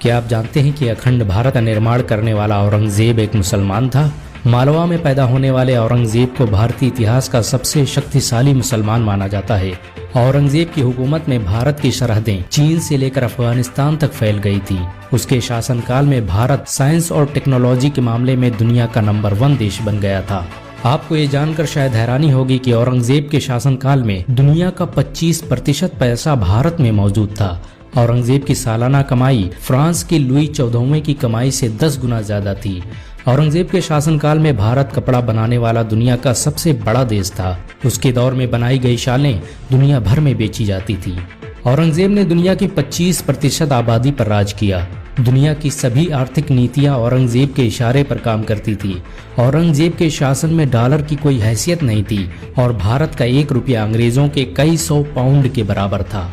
क्या आप जानते हैं कि अखंड भारत का निर्माण करने वाला औरंगजेब एक मुसलमान था? मालवा में पैदा होने वाले औरंगजेब को भारतीय इतिहास का सबसे शक्तिशाली मुसलमान माना जाता है। औरंगजेब की हुकूमत में भारत की सरहदें चीन से लेकर अफगानिस्तान तक फैल गई थी। उसके शासनकाल में भारत साइंस और टेक्नोलॉजी के मामले में दुनिया का नंबर 1 देश बन गया था। आपको ये जानकर शायद हैरानी होगी कि औरंगजेब के शासनकाल में दुनिया का 25% पैसा भारत में मौजूद था। औरंगजेब की सालाना कमाई फ्रांस के लुई 14वें की कमाई से 10 गुना ज्यादा थी। औरंगजेब के शासनकाल में भारत कपड़ा बनाने वाला दुनिया का सबसे बड़ा देश था। उसके दौर में बनाई गई शालें दुनिया भर में बेची जाती थी। औरंगजेब ने दुनिया की 25% आबादी पर राज किया। दुनिया की सभी आर्थिक नीतियां औरंगजेब के इशारे पर काम करती थी। औरंगजेब के शासन में डॉलर की कोई हैसियत नहीं थी और भारत का 1 रुपया अंग्रेजों के कई 100 पाउंड के बराबर था।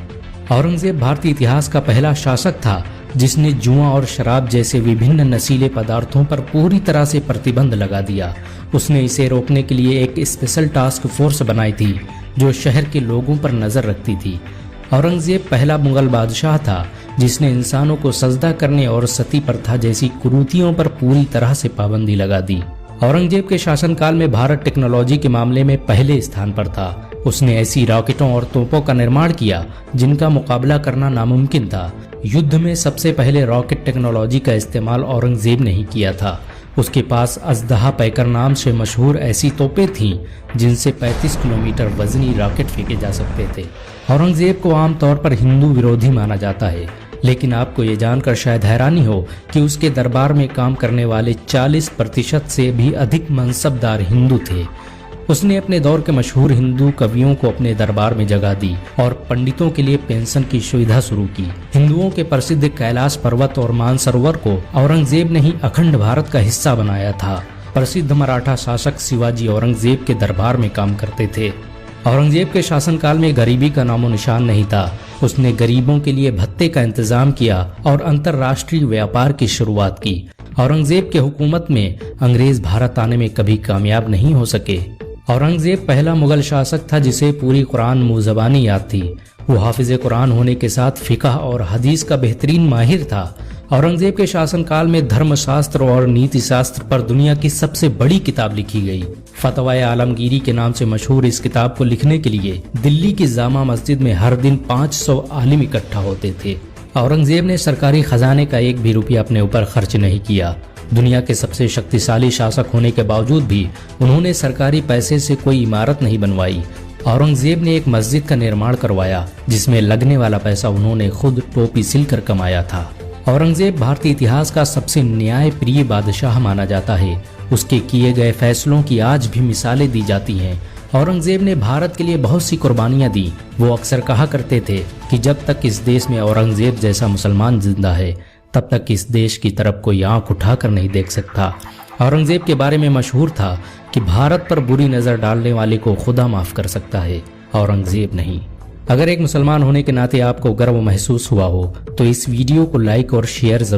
औरंगजेब भारतीय इतिहास का पहला शासक था जिसने जुआ और शराब जैसे विभिन्न नशीले पदार्थों पर पूरी तरह से प्रतिबंध लगा दिया। उसने इसे रोकने के लिए एक स्पेशल टास्क फोर्स बनाई थी जो शहर के लोगों पर नजर रखती थी। औरंगजेब पहला मुगल बादशाह था जिसने इंसानों को सजदा करने और सती प्रथा जैसी कुरीतियों पर पूरी तरह से पाबंदी लगा दी। औरंगजेब के शासनकाल में भारत टेक्नोलॉजी के मामले में पहले स्थान पर था। उसने ऐसी रॉकेटों और तोपों का निर्माण किया जिनका मुकाबला करना नामुमकिन था। युद्ध में सबसे पहले रॉकेट टेक्नोलॉजी का इस्तेमाल औरंगजेब ने ही किया था। उसके पास अजदहा पैकर नाम से मशहूर ऐसी तोपें थीं जिनसे 35 किलोमीटर वजनी रॉकेट फेंके जा सकते थे। औरंगजेब को आमतौर पर हिंदू विरोधी माना जाता है, लेकिन आपको ये जानकर शायद हैरानी हो कि उसके दरबार में काम करने वाले 40% से भी अधिक मनसबदार हिंदू थे। उसने अपने दौर के मशहूर हिंदू कवियों को अपने दरबार में जगह दी और पंडितों के लिए पेंशन की सुविधा शुरू की। हिंदुओं के प्रसिद्ध कैलाश पर्वत और मानसरोवर को औरंगजेब ने ही अखंड भारत का हिस्सा बनाया था। प्रसिद्ध मराठा शासक शिवाजी औरंगजेब के दरबार में काम करते थे। औरंगजेब के शासनकाल में गरीबी का नामो निशान नहीं था। उसने गरीबों के लिए भत्ते का इंतजाम किया और अंतर्राष्ट्रीय व्यापार की शुरुआत की। औरंगजेब के हुकूमत में अंग्रेज भारत आने में कभी कामयाब नहीं हो सके। औरंगजेब पहला मुगल शासक था जिसे पूरी कुरान मुंह ज़बानी याद थी। वो हाफिज कुरान होने के साथ फिकह और हदीस का बेहतरीन माहिर था। औरंगजेब के शासनकाल में धर्मशास्त्र और नीति शास्त्र पर दुनिया की सबसे बड़ी किताब लिखी गई। फतवाए आलमगीरी के नाम से मशहूर इस किताब को लिखने के लिए दिल्ली की जामा मस्जिद में हर दिन 500 आलिम इकट्ठा होते थे। औरंगजेब ने सरकारी खजाने का 1 भी रुपया अपने ऊपर खर्च नहीं किया। दुनिया के सबसे शक्तिशाली शासक होने के बावजूद भी उन्होंने सरकारी पैसे से कोई इमारत नहीं बनवाई। औरंगजेब ने एक मस्जिद का निर्माण करवाया जिसमें लगने वाला पैसा उन्होंने खुद टोपी सिलकर कमाया था। औरंगजेब भारतीय इतिहास का सबसे न्याय प्रिय बादशाह माना जाता है। उसके किए गए फैसलों की आज भी मिसालें दी जाती हैं। औरंगजेब ने भारत के लिए बहुत सी कुर्बानियां दी। वो अक्सर कहा करते थे कि जब तक इस देश में औरंगजेब जैसा मुसलमान जिंदा है तब तक इस देश की तरफ कोई आंख उठाकर नहीं देख सकता। औरंगजेब के बारे में मशहूर था कि भारत पर बुरी नजर डालने वाले को खुदा माफ कर सकता है, औरंगजेब नहीं। अगर एक मुसलमान होने के नाते आपको गर्व महसूस हुआ हो तो इस वीडियो को लाइक और शेयर जरूर